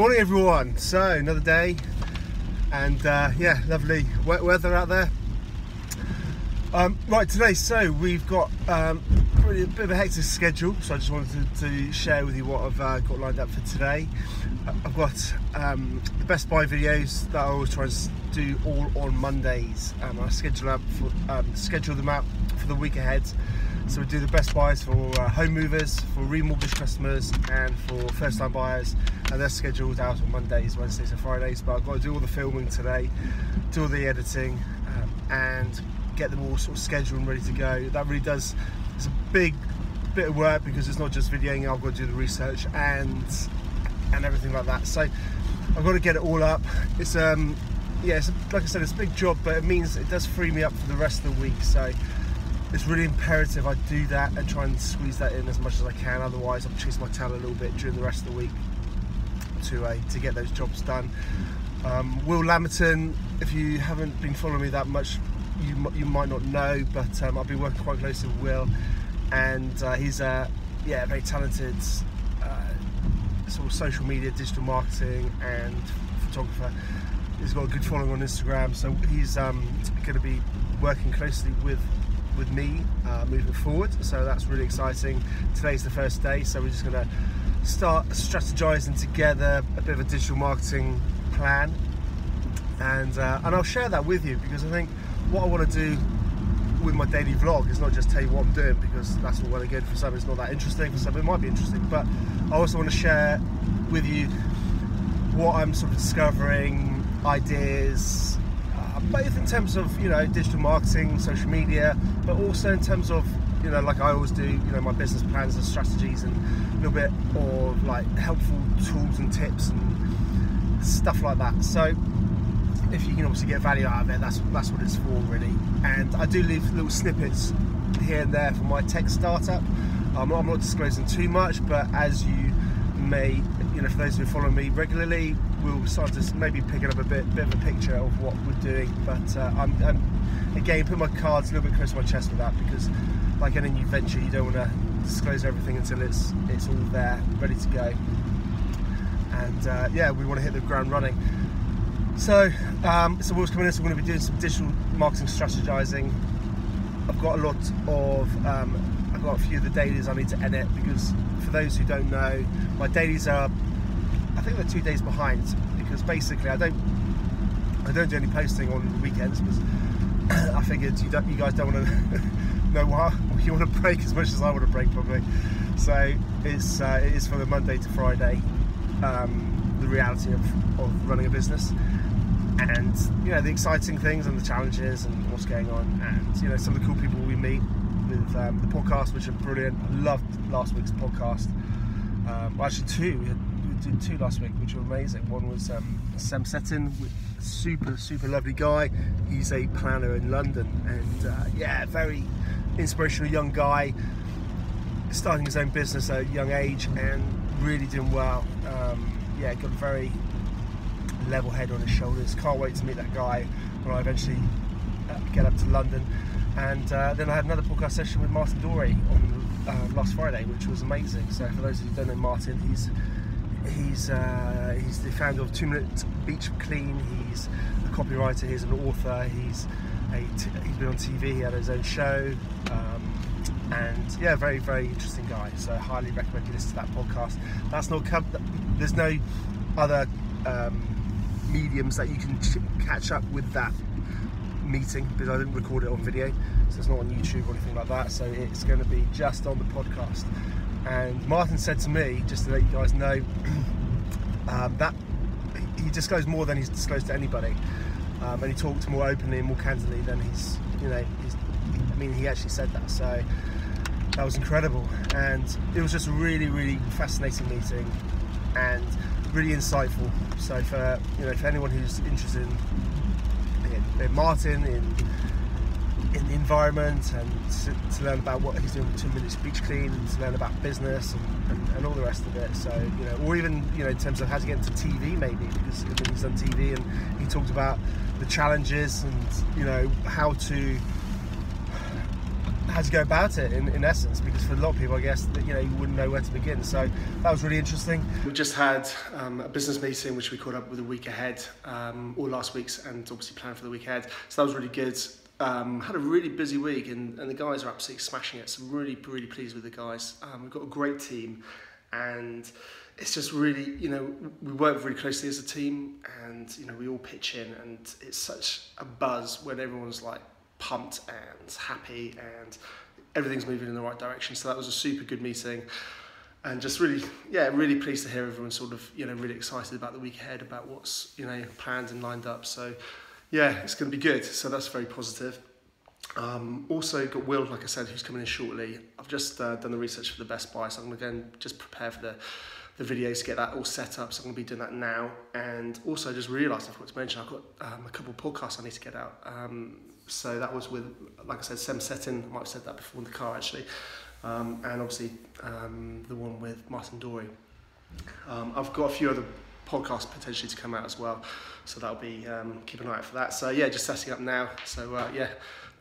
Morning everyone. So another day and lovely wet weather out there. Right, today, so we've got really a bit of a hectic schedule, so I just wanted to share with you what I've got lined up for today. I've got the Best Buy videos that I always try and do all on Mondays. I schedule them out for the week ahead. So we do the Best Buys for home movers, for remortgage customers and for first time buyers, and they're scheduled out on Mondays, Wednesdays and Fridays, but I've got to do all the filming today, do all the editing and get them all sort of scheduled and ready to go. That really does, it's a big bit of work because it's not just videoing, I've got to do the research and everything like that. So I've got to get it all up. It's like I said, it's a big job, but it means it does free me up for the rest of the week. So it's really imperative I do that and try and squeeze that in as much as I can. Otherwise, I'll chase my tail a little bit during the rest of the week to get those jobs done. Will Lamberton, if you haven't been following me that much, you might not know, but I've been working quite closely with Will, and he's a very talented sort of social media, digital marketing and photographer. He's got a good following on Instagram, so he's going to be working closely with me moving forward, so that's really exciting. Today's the first day, so we're just going to start strategizing together a bit of a digital marketing plan, and I'll share that with you, because I think what I want to do with my daily vlog is not just tell you what I'm doing, because that's all well and good. For some it's not that interesting, for some it might be interesting, but I also want to share with you what I'm sort of discovering, ideas, both in terms of digital marketing, social media, but also in terms of like I always do, my business plans and strategies, and a little bit of like helpful tools and tips and stuff like that. So if you can obviously get value out of it, that's what it's for really. And I do leave little snippets here and there for my tech startup. I'm not disclosing too much, but as you may, for those who follow me regularly, we'll start to maybe picking up a bit of a picture of what we're doing. But I'm again putting my cards a little bit close to my chest with that, because like any new venture, you don't want to disclose everything until it's all there, ready to go. And we want to hit the ground running. So what's coming in, so we're going to be doing some digital marketing strategizing. I've got a few of the dailies I need to edit, because for those who don't know, my dailies are, I think they're 2 days behind, because basically I don't do any posting on weekends, because I figured you guys don't want to know what you want to break as much as I want to break probably. So it is for the Monday to Friday, the reality of running a business, and the exciting things and the challenges and what's going on, and some of the cool people we meet with the podcast, which are brilliant. I loved last week's podcast. Actually two, we did two last week, which were amazing. One was Sam Settin, super lovely guy. He's a planner in London, and very inspirational young guy, starting his own business at a young age and really doing well. Got a very level head on his shoulders. Can't wait to meet that guy when I eventually get up to London. And then I had another podcast session with Martin Dorey on last Friday, which was amazing. So for those of you who don't know Martin, he's the founder of 2 Minute Beach Clean. He's a copywriter, he's an author, he's been on TV, he had his own show, and very, very interesting guy. So I highly recommend you listen to that podcast. There's no other mediums that you can catch up with that meeting, because I didn't record it on video, so it's not on YouTube or anything like that, so it's going to be just on the podcast. And Martin said to me, just to let you guys know, that he disclosed more than he's disclosed to anybody, and he talked more openly and more candidly than he actually said that. So that was incredible, and it was just a really, really fascinating meeting and really insightful. So for anyone who's interested in Martin, in the environment, and to learn about what he's doing with 2 Minutes Beach Clean, and to learn about business and all the rest of it. So or even in terms of how to get into TV, maybe, because he's done TV, and he talked about the challenges and how to how to go about it in essence, because for a lot of people, I guess, that, you wouldn't know where to begin. So that was really interesting. We just had a business meeting which we caught up with a week ahead, all last week's, and obviously planned for the week ahead. So that was really good. Had a really busy week, and the guys are absolutely smashing it. So I'm really pleased with the guys. We've got a great team, and it's just really, we work really closely as a team, and we all pitch in, and it's such a buzz when everyone's like pumped and happy and everything's moving in the right direction. So that was a super good meeting, and just really pleased to hear everyone sort of really excited about the week ahead, about what's planned and lined up. So yeah, it's going to be good. So that's very positive. Also got Will, like I said, who's coming in shortly. I've just done the research for the Best Buy, so I'm going to go and just prepare for the videos to get that all set up. So I'm going to be doing that now. And also I just realised, I forgot to mention, I've got a couple of podcasts I need to get out. So that was with, like I said, Sem Settin. I might have said that before in the car actually. And obviously the one with Martin Dory. I've got a few other podcasts potentially to come out as well. So that'll be, keep an eye out for that. So yeah, just setting up now. So yeah,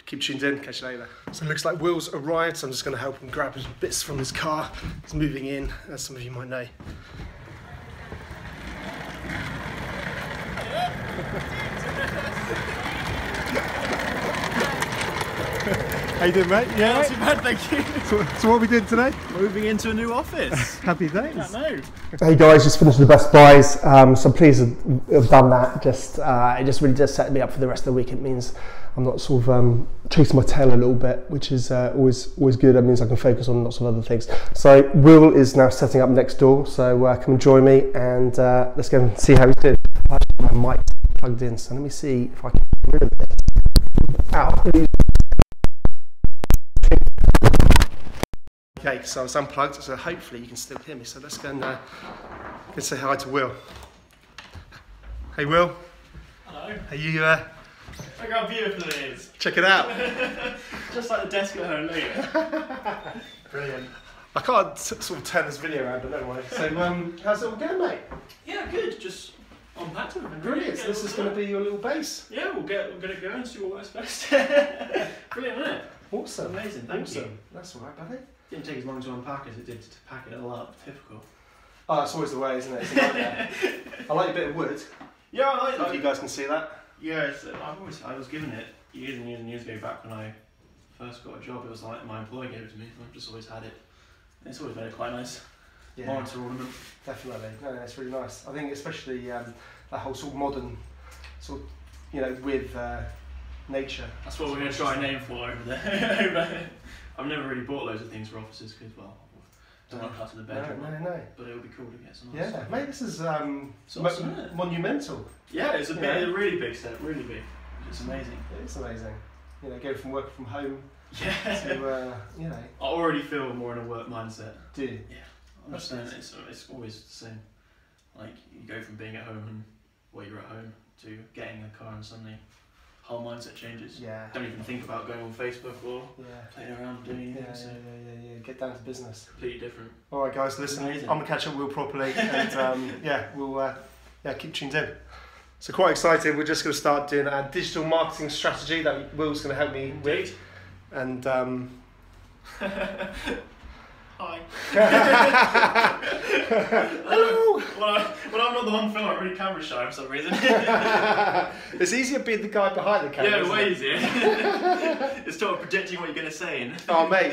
keep tuned in, catch you later. So it looks like Will's arrived, so I'm just going to help him grab his bits from his car. He's moving in, as some of you might know. How you doing, mate? Yeah, not too bad, thank you. So what are we doing today? Moving into a new office. Happy days. I know. Hey guys, just finished the Best Buys. So I'm pleased to have done that. It just really does set me up for the rest of the week. It means I'm not sort of chasing my tail a little bit, which is always good. It means I can focus on lots of other things. So Will is now setting up next door. So come and join me, and let's go and see how he's doing. I've actually got my mic plugged in, so let me see if I can get rid of this. Ow. Okay, so it's unplugged, so hopefully you can still hear me. So let's go and say hi to Will. Hey Will. Hello. Are you? Look how beautiful it is. Check it out. Just like the desk at home, look. Brilliant. I can't sort of turn this video around, but no way. So how's it all going, mate? Yeah, good. Just unpacked everything. Brilliant. So this is going to be your little base. Yeah, we'll get it going and see what works best. Brilliant, isn't it? Awesome. Amazing. Thank you. That's all right, buddy. Didn't take as long to unpack as it did to pack it all up. Typical. Oh, that's always the way, isn't it? It's a nightmare. I like a bit of wood. Yeah, I like if you guys can see that. Yeah, I was given it years and years and years ago. Back when I first got a job, it was like my employer gave it to me. I've just always had it. It's always made it quite nice. Yeah. Monitor ornament. Definitely. No, it's really nice. I think especially that whole sort of modern, sort of, with nature. That's what we're going to try and aim for over there. I've never really bought loads of things for offices because, well, I don't want to cut to the bedroom. No. But it would be cool to get some nice stuff. Mate, this is awesome, monumental. Yeah, it's a really big step, really big. It's amazing. It is amazing. Go from working from home to, I already feel more in a work mindset. Do you? Yeah. I'm just saying, it's always the same. Like, you go from being at home and, you're at home, to getting in the car and suddenly whole mindset changes. Yeah. Don't even think about going on Facebook or playing around and doing anything. Yeah. Get down to business. Completely different. All right, guys, listen. I'm gonna catch up with Will properly, and we'll keep tuned in. So quite excited. We're just gonna start doing our digital marketing strategy that Will's gonna help me with, and. Hi. Hello. When I'm not the one filming, I'm really camera shy for some reason. It's easier being the guy behind the camera. Yeah, way easier. It's sort of predicting what you're going to say. Oh, mate.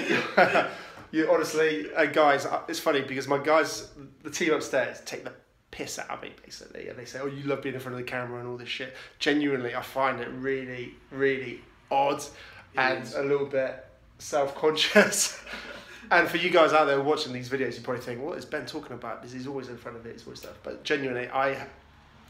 You honestly, guys, it's funny because my guys, the team upstairs, take the piss out of me basically, and they say, "Oh, you love being in front of the camera and all this shit." Genuinely, I find it really, really odd and a little bit self-conscious. And for you guys out there watching these videos, you probably think, what is Ben talking about? Because he's always in front of it, he's always stuff. But genuinely, I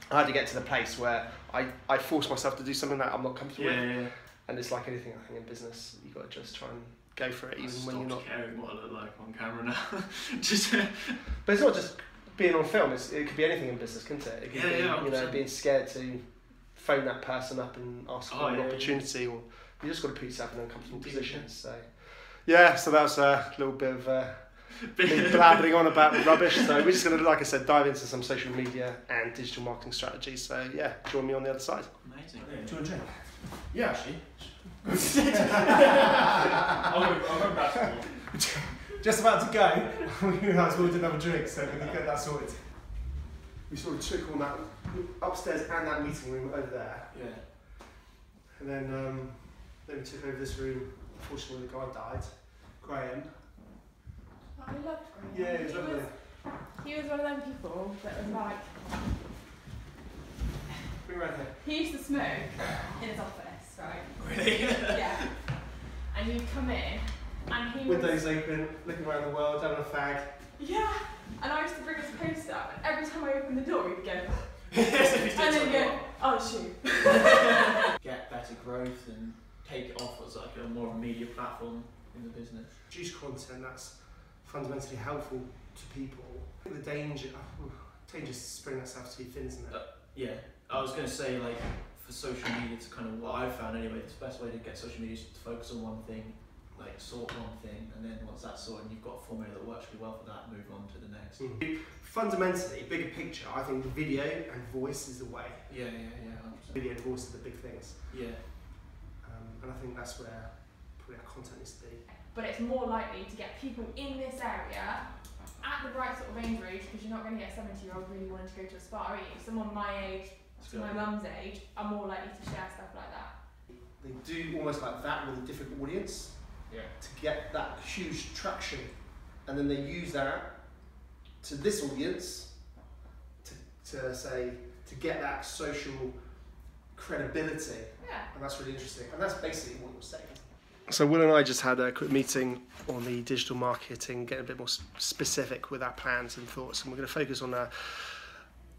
had to get to the place where I force myself to do something that I'm not comfortable with. Yeah. And it's like anything, I think, in business, you've got to just try and go for it, even when you're not caring what I look like on camera now. But it's not just being on film, it could be anything in business, couldn't it? It could be, being scared to phone that person up and ask for an opportunity, or you just got to put yourself in uncomfortable positions. So. Yeah, so that was a little bit of me blabbering on about rubbish. So we're just going to, like I said, dive into some social media and digital marketing strategies. So yeah, join me on the other side. Amazing. Do you want to drink? Yeah, actually. I'll go basketball. Just about to go, we realised we didn't have a drink, so we can get that sorted. We sort of took all that upstairs and that meeting room over there. Yeah. And then we took over this room. Unfortunately, the guy died. Graham. Oh, I loved Graham. Yeah, he was lovely. He was one of them people that was like... Bring around here. He used to smoke in his office, right? Really? Yeah. And you'd come in, and he was... Windows open, looking around the world, having a fag. Yeah. And I used to bring his poster up, and every time I opened the door, he'd go... And and then go, oh shoot. Get better growth and take it off as like a more media platform in the business. Produce content that's fundamentally helpful to people. I think the danger is spreading that stuff too thin, isn't it? Yeah, I was going to say, like, for social media, to kind of what I've found anyway, the best way to get social media is to focus on one thing, like sort one thing, and then once that's sorted and you've got a formula that works really well for that, move on to the next. Fundamentally, bigger picture, I think video and voice is the way. Yeah, 100%. Video and voice are the big things. Yeah. And I think that's where probably our content needs to be. But it's more likely to get people in this area at the right sort of age range, because you're not going to get a 70-year-old really wanting to go to a spa, are you? Someone my age, to my mum's age, are more likely to share stuff like that. They do almost like that with a different audience to get that huge traction, and then they use that to this audience to get that social credibility. Yeah. And that's really interesting, and that's basically what you're saying. So Will and I just had a quick meeting on the digital marketing, getting a bit more specific with our plans and thoughts, and we're going to focus on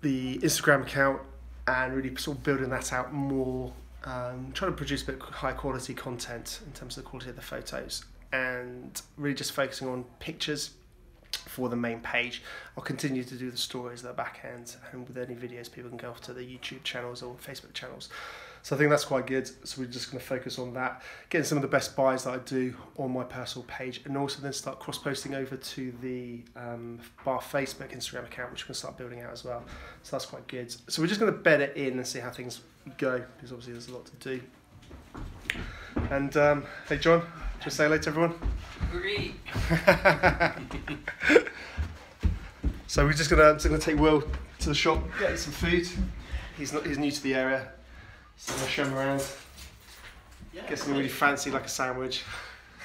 the Instagram account and really sort of building that out more, trying to produce a bit high quality content in terms of the quality of the photos, and really just focusing on pictures for the main page. I'll continue to do the stories at the back end, and with any videos people can go off to the YouTube channels or Facebook channels. So I think that's quite good. So we're just going to focus on that, getting some of the best buys that I do on my personal page, and also then start cross-posting over to the Barr Facebook Instagram account, which we're going to start building out as well. So that's quite good. So we're just going to bed it in and see how things go, because obviously there's a lot to do. And hey John, just say hello to everyone. Great. So we're just going to take Will to the shop, get some food. He's new to the area. So I'm going to show him around. Yeah, Get something really fancy like a sandwich.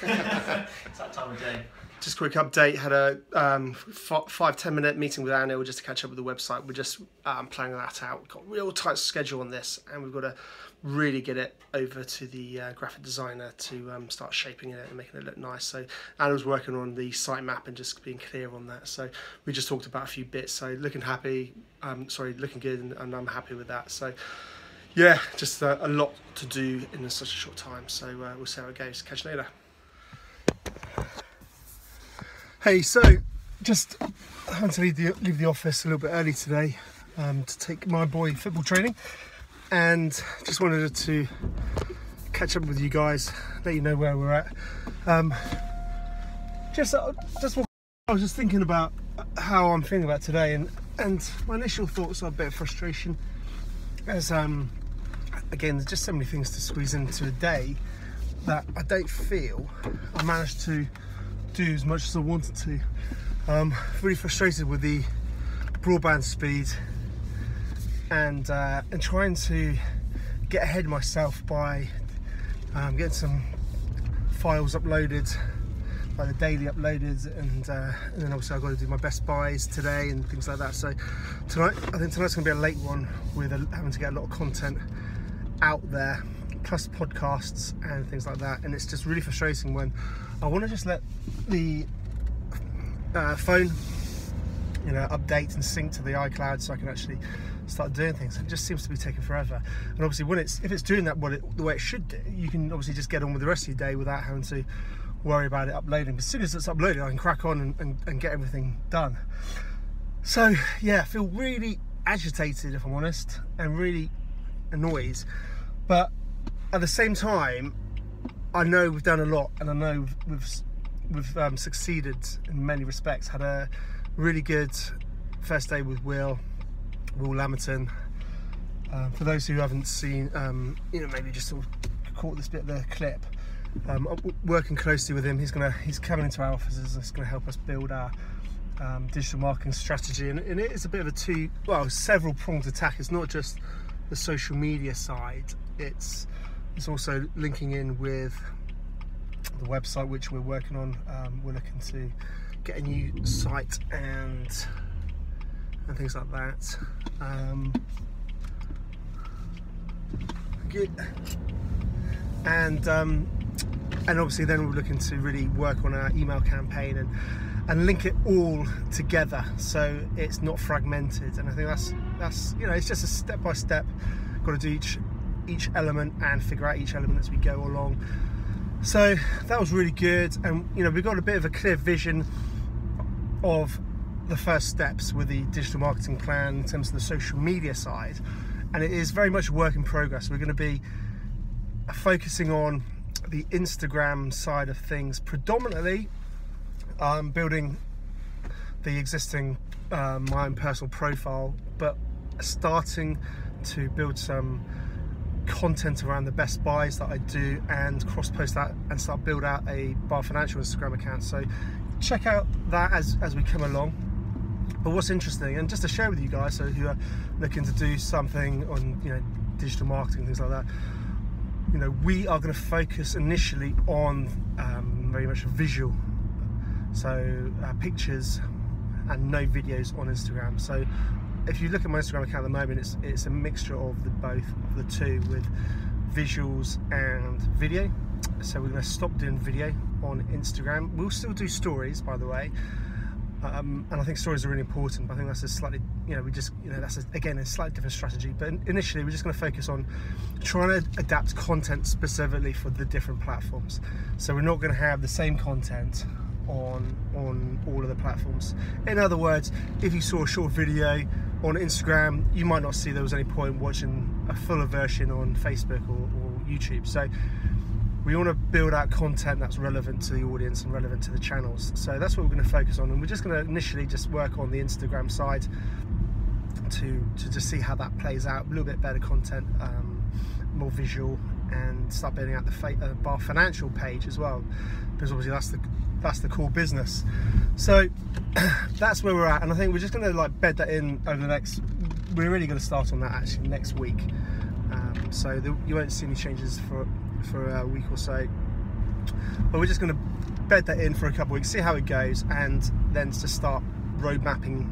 It's that time of day. Just a quick update, had a 5-10 minute meeting with Anil just to catch up with the website. We're just planning that out. We've got a real tight schedule on this, and we've got to really get it over to the graphic designer to start shaping it and making it look nice. So Anil's working on the site map and just being clear on that. So we just talked about a few bits. So looking good, and I'm happy with that. So yeah, just a lot to do in such a short time. So we'll see how it goes. Catch you later. Hey, so just had to leave the office a little bit early today to take my boy football training, and just wanted to catch up with you guys, let you know where we're at. I was just thinking about how I'm feeling about today, and my initial thoughts are a bit of frustration, as again, there's just so many things to squeeze into a day that I don't feel I managed to do as much as I wanted to. Really frustrated with the broadband speed, and trying to get ahead of myself by getting some files uploaded, like the daily uploaded, and then obviously I've got to do my best buys today and things like that. So I think tonight's going to be a late one with having to get a lot of content out there, plus podcasts and things like that, and it's just really frustrating when I want to just let the phone, update and sync to the iCloud so I can actually start doing things. It just seems to be taking forever, and obviously if it's doing that the way it should do, you can obviously just get on with the rest of your day without having to worry about it uploading. But as soon as it's uploaded, I can crack on and get everything done. So yeah, I feel really agitated, if I'm honest, and really annoyed, but at the same time I know we've done a lot, and I know we've we've succeeded in many respects. Had a really good first day with Will Lamberton. For those who haven't seen, maybe just sort of caught this bit of the clip, working closely with him. He's coming into our offices. It's going to help us build our digital marketing strategy, and it is a bit of a several pronged attack. It's not just the social media side. It's also linking in with the website, which we're working on. We're looking to get a new site and things like that. And obviously then we're looking to really work on our email campaign and link it all together so it's not fragmented. And I think that's it's just a step by step. Got to do each element and figure out each element as we go along. So that was really good, and we've got a bit of a clear vision of the first steps with the digital marketing plan in terms of the social media side, and it is very much a work in progress. We're going to be focusing on the Instagram side of things predominantly, building the existing my own personal profile, but starting to build some content around the best buys that I do and cross post that and start build out a Barr Financial Instagram account. So check out that as we come along. But what's interesting, and just to share with you guys, so who are looking to do something on digital marketing, things like that, we are going to focus initially on very much visual, so pictures and no videos on Instagram. So if you look at my Instagram account at the moment, it's a mixture of both of the two, with visuals and video. So we're going to stop doing video on Instagram. We'll still do stories, by the way, and I think stories are really important. But I think that's a slightly, that's a slightly different strategy. But initially, we're just going to focus on trying to adapt content specifically for the different platforms. So we're not going to have the same content on all of the platforms. In other words, if you saw a short video on Instagram, you might not see there was any point watching a fuller version on Facebook or YouTube. So we want to build out content that's relevant to the audience and relevant to the channels. So that's what we're going to focus on, and we're just going to initially just work on the Instagram side to just see how that plays out. A little bit better content, more visual, and start building out the Barr Financial page as well, because obviously that's the core business. So that's where we're at, and I think we're just going to bed that in over the next. We're really going to start on that actually next week. So you won't see any changes for a week or so, but we're just going to bed that in for a couple of weeks, see how it goes, and then to start road mapping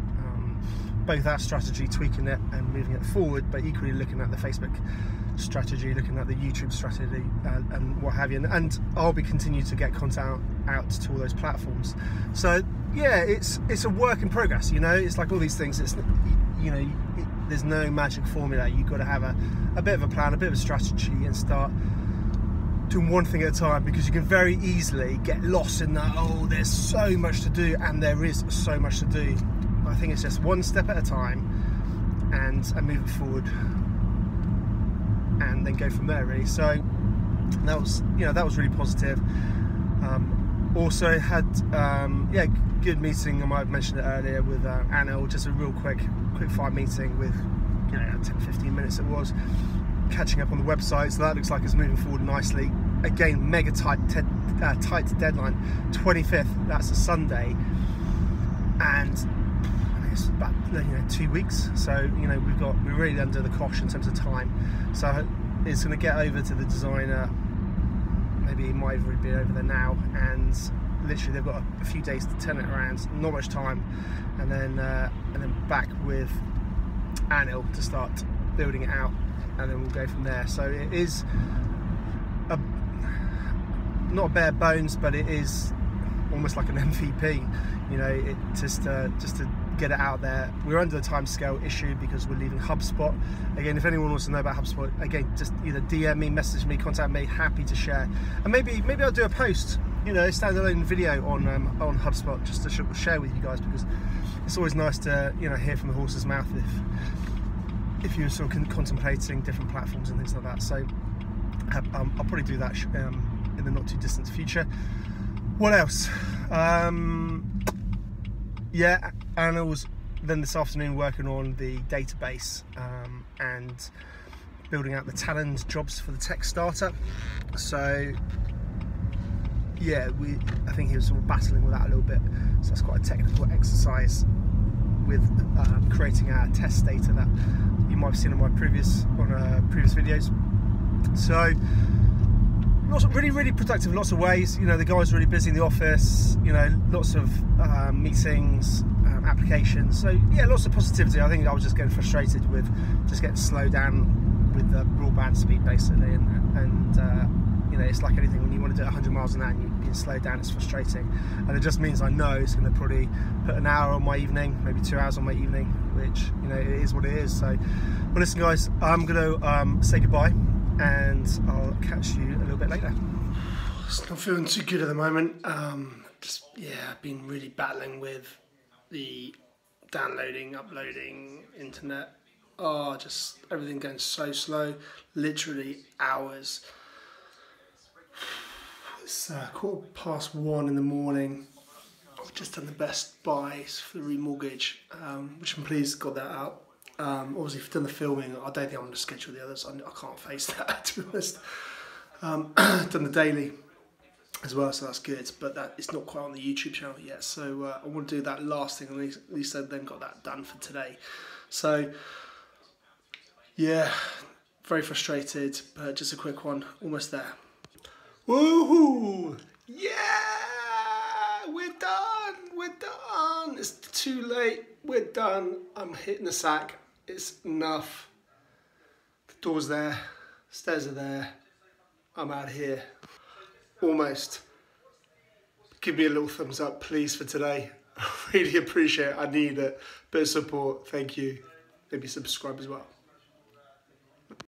both our strategy, tweaking it and moving it forward, but equally looking at the Facebook strategy, looking at the YouTube strategy, and what have you. And I'll be continuing to get content out to all those platforms. So yeah, it's a work in progress. It's like all these things. It's there's no magic formula. You've got to have a bit of a plan, a bit of a strategy, and start doing one thing at a time, because you can very easily get lost in that, there's so much to do, and there is so much to do. I think it's just one step at a time and moving forward, and then go from there really. So that was really positive. Also had good meeting, I might have mentioned it earlier, with Anil, just a real quick fire meeting with 10-15 minutes it was, catching up on the website. So that looks like it's moving forward nicely. Again, mega tight deadline, 25th, that's a Sunday, and it's about 2 weeks. So we're really under the cosh in terms of time. So it's going to get over to the designer. Maybe it might already be over there now, and literally they've got a few days to turn it around, not much time, and then back with Anil to start building it out, and then we'll go from there. So it is not a bare bones, but it is almost like an MVP. Just to get it out there. We're under the timescale issue because we're leaving HubSpot. Again, if anyone wants to know about HubSpot, again, just either DM me, message me, contact me. Happy to share, and maybe I'll do a post, standalone video on HubSpot, just to share with you guys, because it's always nice to hear from the horse's mouth if you're sort of contemplating different platforms and things like that. So I'll probably do that in the not too distant future. What else? Yeah, and I was then this afternoon working on the database and building out the talent jobs for the tech startup. So yeah, I think he was sort of battling with that a little bit. So that's quite a technical exercise with creating our test data that you might have seen on my previous videos. So really productive in lots of ways. You know, the guy's really busy in the office. You know, lots of meetings, applications. So yeah, lots of positivity. I think I was just getting frustrated with just getting slowed down with the broadband speed basically, and you know, it's like anything, when you want to do 100 miles an hour and you can slow down, it's frustrating. And it just means I know it's going to probably put an hour on my evening, maybe 2 hours on my evening, which, you know, it is what it is. So, well, listen guys, I'm going to say goodbye and I'll catch you a little bit later. It's not feeling too good at the moment. I've been really battling with the downloading, uploading, internet. Just everything going so slow, literally hours. It's 1:15 in the morning. I've just done the best buys for the remortgage, which I'm pleased got that out. Obviously, if I've done the filming, I don't think I'm going to schedule the others. I can't face that, to be honest. Done the daily as well, so that's good. But it's not quite on the YouTube channel yet. So I want to do that last thing, at least I've then got that done for today. So yeah, very frustrated, but just a quick one, almost there. Woohoo! Yeah! We're done! It's too late, we're done. I'm hitting the sack, it's enough. The door's there, stairs are there, I'm out here. Almost. Give me a little thumbs up, please, for today. I really appreciate it, I need a bit of support, thank you. Maybe subscribe as well.